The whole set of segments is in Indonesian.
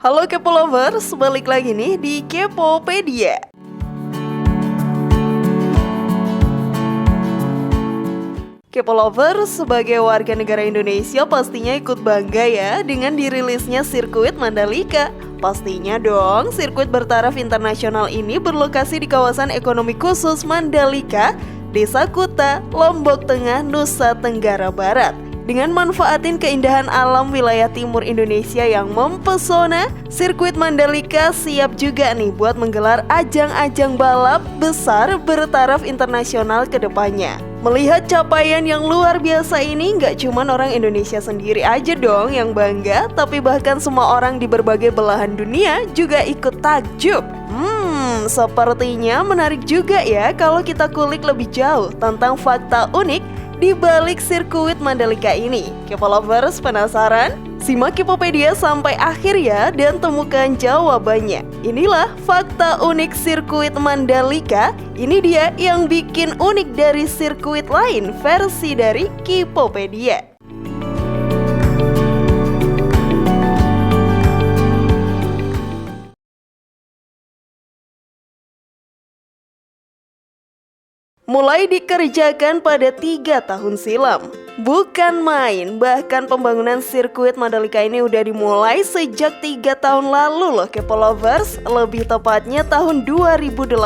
Halo Kepo Lovers, balik lagi nih di Kepopedia. Kepo Lovers, sebagai warga negara Indonesia pastinya ikut bangga ya dengan dirilisnya sirkuit Mandalika. Pastinya dong, sirkuit bertaraf internasional ini berlokasi di kawasan ekonomi khusus Mandalika, Desa Kuta, Lombok Tengah, Nusa Tenggara Barat. Dengan manfaatin keindahan alam wilayah timur Indonesia yang mempesona, sirkuit Mandalika siap juga nih buat menggelar ajang-ajang balap besar bertaraf internasional ke depannya. Melihat capaian yang luar biasa ini, nggak cuma orang Indonesia sendiri aja dong yang bangga, tapi bahkan semua orang di berbagai belahan dunia juga ikut takjub. Sepertinya menarik juga ya kalau kita kulik lebih jauh tentang fakta unik di balik sirkuit Mandalika ini. Kepo Lovers penasaran? Simak Kepopedia sampai akhir ya dan temukan jawabannya. Inilah fakta unik sirkuit Mandalika. Ini dia yang bikin unik dari sirkuit lain versi dari Kepopedia. Mulai dikerjakan pada 3 tahun silam. Bukan main, bahkan pembangunan sirkuit Mandalika ini udah dimulai sejak 3 tahun lalu loh Kepo Lovers, lebih tepatnya tahun 2018.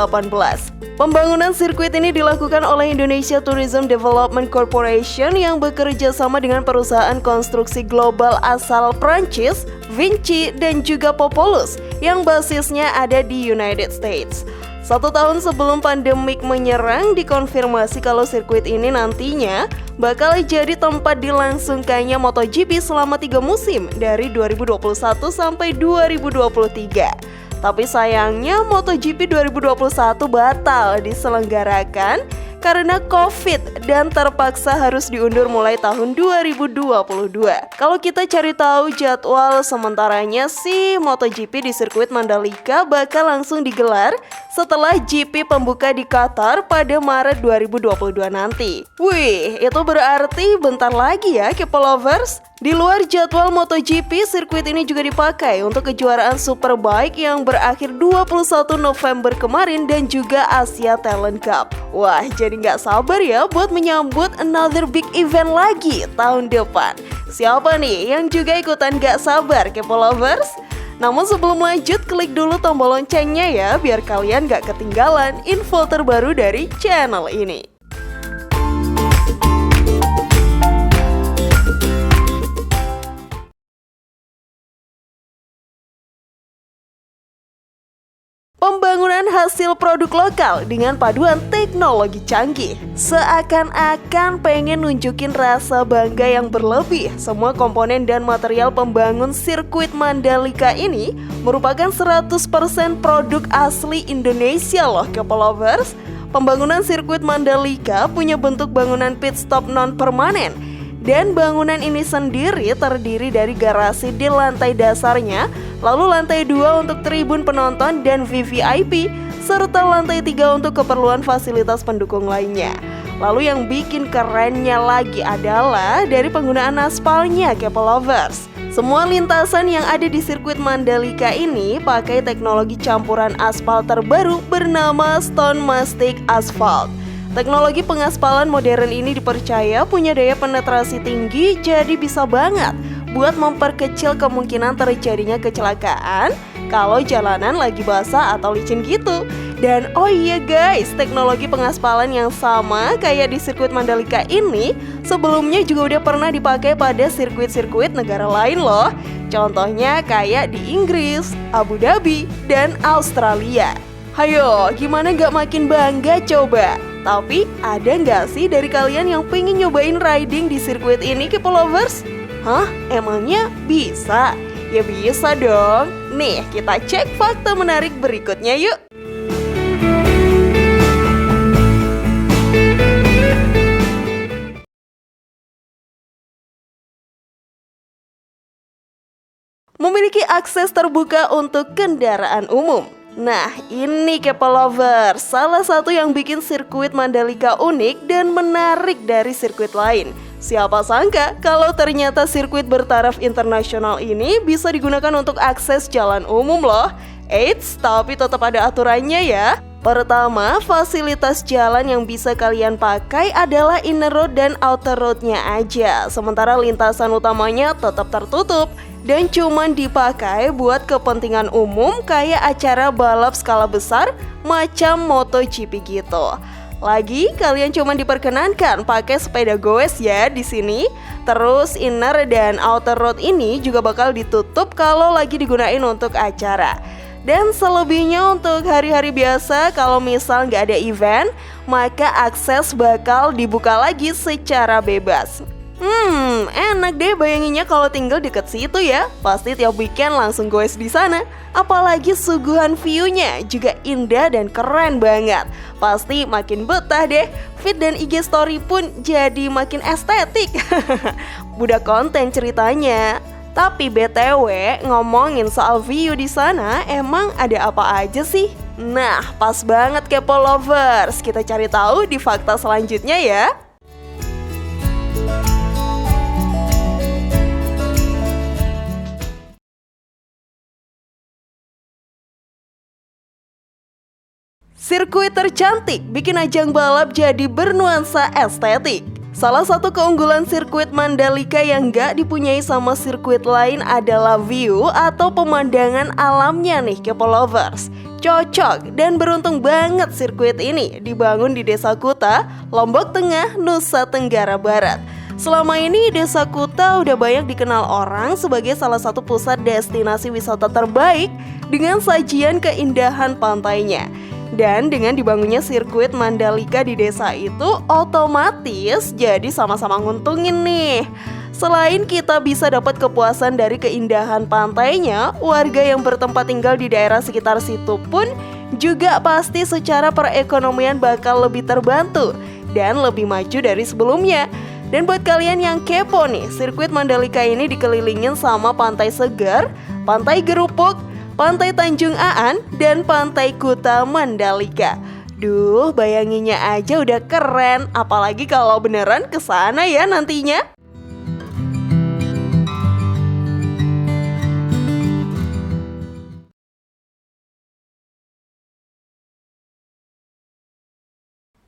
Pembangunan sirkuit ini dilakukan oleh Indonesia Tourism Development Corporation yang bekerja sama dengan perusahaan konstruksi global asal Prancis, Vinci dan juga Populus yang basisnya ada di United States. 1 tahun sebelum pandemik menyerang, dikonfirmasi kalau sirkuit ini nantinya bakal jadi tempat dilangsungkannya MotoGP selama 3 musim dari 2021 sampai 2023. Tapi sayangnya MotoGP 2021 batal diselenggarakan karena COVID dan terpaksa harus diundur mulai tahun 2022. Kalau kita cari tahu jadwal sementaranya sih, MotoGP di sirkuit Mandalika bakal langsung digelar setelah GP pembuka di Qatar pada Maret 2022 nanti. Wih, itu berarti bentar lagi ya Kepo Lovers. Di luar jadwal MotoGP, sirkuit ini juga dipakai untuk kejuaraan Superbike yang berakhir 21 November kemarin dan juga Asia Talent Cup. Wah, jadi nggak sabar ya buat menyambut another big event lagi tahun depan. Siapa nih yang juga ikutan nggak sabar Kepo Lovers? Namun sebelum lanjut, klik dulu tombol loncengnya ya biar kalian nggak ketinggalan info terbaru dari channel ini. Pembangunan hasil produk lokal dengan paduan teknologi canggih. Seakan-akan pengen nunjukin rasa bangga yang berlebih. Semua komponen dan material pembangun sirkuit Mandalika ini merupakan 100% produk asli Indonesia loh Kepo Lovers. Pembangunan sirkuit Mandalika punya bentuk bangunan pit stop non-permanen. Dan bangunan ini sendiri terdiri dari garasi di lantai dasarnya, lalu lantai 2 untuk tribun penonton dan VVIP, serta lantai 3 untuk keperluan fasilitas pendukung lainnya. Lalu yang bikin kerennya lagi adalah dari penggunaan aspalnya Kepo Lovers. Semua lintasan yang ada di sirkuit Mandalika ini pakai teknologi campuran aspal terbaru bernama Stone Mastic Asphalt. Teknologi pengaspalan modern ini dipercaya punya daya penetrasi tinggi, jadi bisa banget buat memperkecil kemungkinan terjadinya kecelakaan kalau jalanan lagi basah atau licin gitu. Dan oh iya guys, teknologi pengaspalan yang sama kayak di sirkuit Mandalika ini sebelumnya juga udah pernah dipakai pada sirkuit-sirkuit negara lain loh. Contohnya kayak di Inggris, Abu Dhabi, dan Australia. Hayo, gimana gak makin bangga coba? Tapi ada nggak sih dari kalian yang pengen nyobain riding di sirkuit ini Kepo Lovers? Hah? Emangnya bisa? Ya bisa dong. Nih, kita cek fakta menarik berikutnya yuk. Memiliki akses terbuka untuk kendaraan umum. Nah, ini Kepo Lovers, salah satu yang bikin sirkuit Mandalika unik dan menarik dari sirkuit lain. Siapa sangka kalau ternyata sirkuit bertaraf internasional ini bisa digunakan untuk akses jalan umum loh. Eits, tapi tetap ada aturannya ya. Pertama, fasilitas jalan yang bisa kalian pakai adalah inner road dan outer roadnya aja. Sementara lintasan utamanya tetap tertutup dan cuman dipakai buat kepentingan umum kayak acara balap skala besar macam MotoGP gitu. Lagi, kalian cuma diperkenankan pakai sepeda goes ya di sini. Terus inner dan outer road ini juga bakal ditutup kalau lagi digunain untuk acara. Dan selebihnya untuk hari-hari biasa, kalau misal nggak ada event, maka akses bakal dibuka lagi secara bebas. Enak deh bayanginnya kalau tinggal deket situ ya. Pasti tiap weekend langsung goes di sana. Apalagi suguhan view-nya juga indah dan keren banget. Pasti makin betah deh. Feed dan IG story pun jadi makin estetik. Budak konten ceritanya. Tapi BTW, ngomongin soal view di sana, emang ada apa aja sih? Nah, pas banget Kepo Lovers. Kita cari tahu di fakta selanjutnya ya. Sirkuit tercantik bikin ajang balap jadi bernuansa estetik. Salah satu keunggulan sirkuit Mandalika yang gak dipunyai sama sirkuit lain adalah view atau pemandangan alamnya nih Kepo Lovers. Cocok dan beruntung banget sirkuit ini dibangun di Desa Kuta, Lombok Tengah, Nusa Tenggara Barat. Selama ini Desa Kuta udah banyak dikenal orang sebagai salah satu pusat destinasi wisata terbaik dengan sajian keindahan pantainya. Dan dengan dibangunnya sirkuit Mandalika di desa itu otomatis jadi sama-sama nguntungin nih. Selain kita bisa dapat kepuasan dari keindahan pantainya, warga yang bertempat tinggal di daerah sekitar situ pun juga pasti secara perekonomian bakal lebih terbantu dan lebih maju dari sebelumnya. Dan buat kalian yang kepo nih, sirkuit Mandalika ini dikelilingin sama pantai segar, pantai Gerupuk, Pantai Tanjung Aan, dan Pantai Kuta Mandalika. Duh, bayanginnya aja udah keren, apalagi kalau beneran kesana ya nantinya.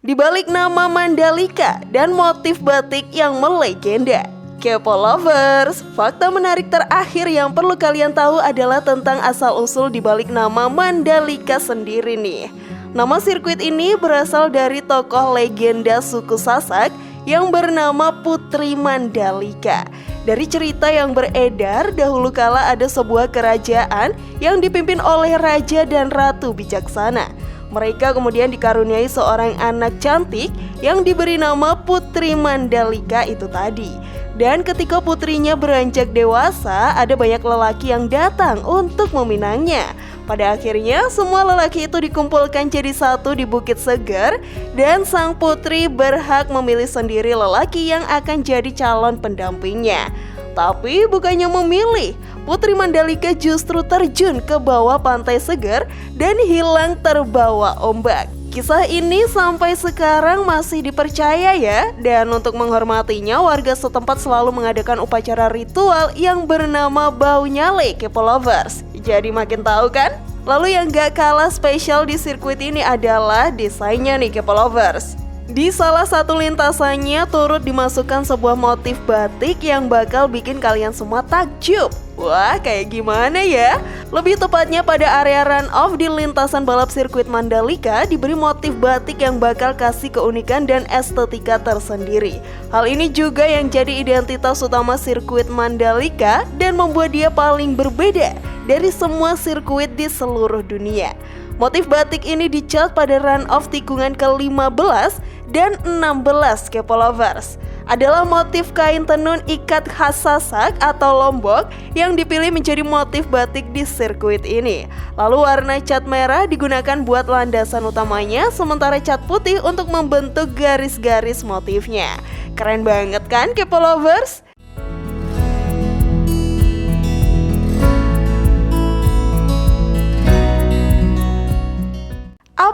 Di balik nama Mandalika dan motif batik yang melegenda, Kepo Lovers, fakta menarik terakhir yang perlu kalian tahu adalah tentang asal-usul di balik nama Mandalika sendiri nih. Nama sirkuit ini berasal dari tokoh legenda suku Sasak yang bernama Putri Mandalika. Dari cerita yang beredar, dahulu kala ada sebuah kerajaan yang dipimpin oleh raja dan ratu bijaksana. Mereka kemudian dikaruniai seorang anak cantik yang diberi nama Putri Mandalika itu tadi. Dan ketika putrinya beranjak dewasa, ada banyak lelaki yang datang untuk meminangnya. Pada akhirnya, semua lelaki itu dikumpulkan jadi satu di Bukit Segar, dan sang putri berhak memilih sendiri lelaki yang akan jadi calon pendampingnya. Tapi bukannya memilih, Putri Mandalika justru terjun ke bawah Pantai Segar dan hilang terbawa ombak. Kisah ini sampai sekarang masih dipercaya ya. Dan untuk menghormatinya, warga setempat selalu mengadakan upacara ritual yang bernama Bau Nyale, Kepo Lovers. Jadi makin tahu kan? Lalu yang gak kalah spesial di sirkuit ini adalah desainnya nih Kepo Lovers. Di salah satu lintasannya turut dimasukkan sebuah motif batik yang bakal bikin kalian semua takjub. Wah, kayak gimana ya? Lebih tepatnya pada area run-off di lintasan balap sirkuit Mandalika diberi motif batik yang bakal kasih keunikan dan estetika tersendiri. Hal ini juga yang jadi identitas utama sirkuit Mandalika dan membuat dia paling berbeda dari semua sirkuit di seluruh dunia. Motif batik ini dicat pada run-off tikungan ke-15 dan 16 Kepo Lovers. Adalah motif kain tenun ikat khas Sasak atau Lombok yang dipilih menjadi motif batik di sirkuit ini. Lalu warna cat merah digunakan buat landasan utamanya, sementara cat putih untuk membentuk garis-garis motifnya. Keren banget kan Kepo Lovers?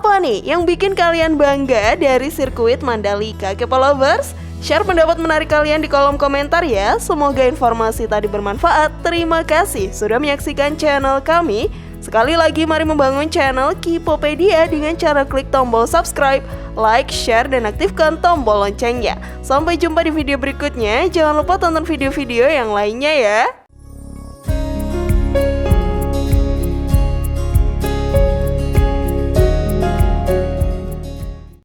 Apa nih yang bikin kalian bangga dari sirkuit Mandalika, Kepo Lovers? Share pendapat menarik kalian di kolom komentar ya. Semoga informasi tadi bermanfaat. Terima kasih sudah menyaksikan channel kami. Sekali lagi mari membangun channel Kipopedia dengan cara klik tombol subscribe, like, share, dan aktifkan tombol loncengnya. Sampai jumpa di video berikutnya. Jangan lupa tonton video-video yang lainnya ya.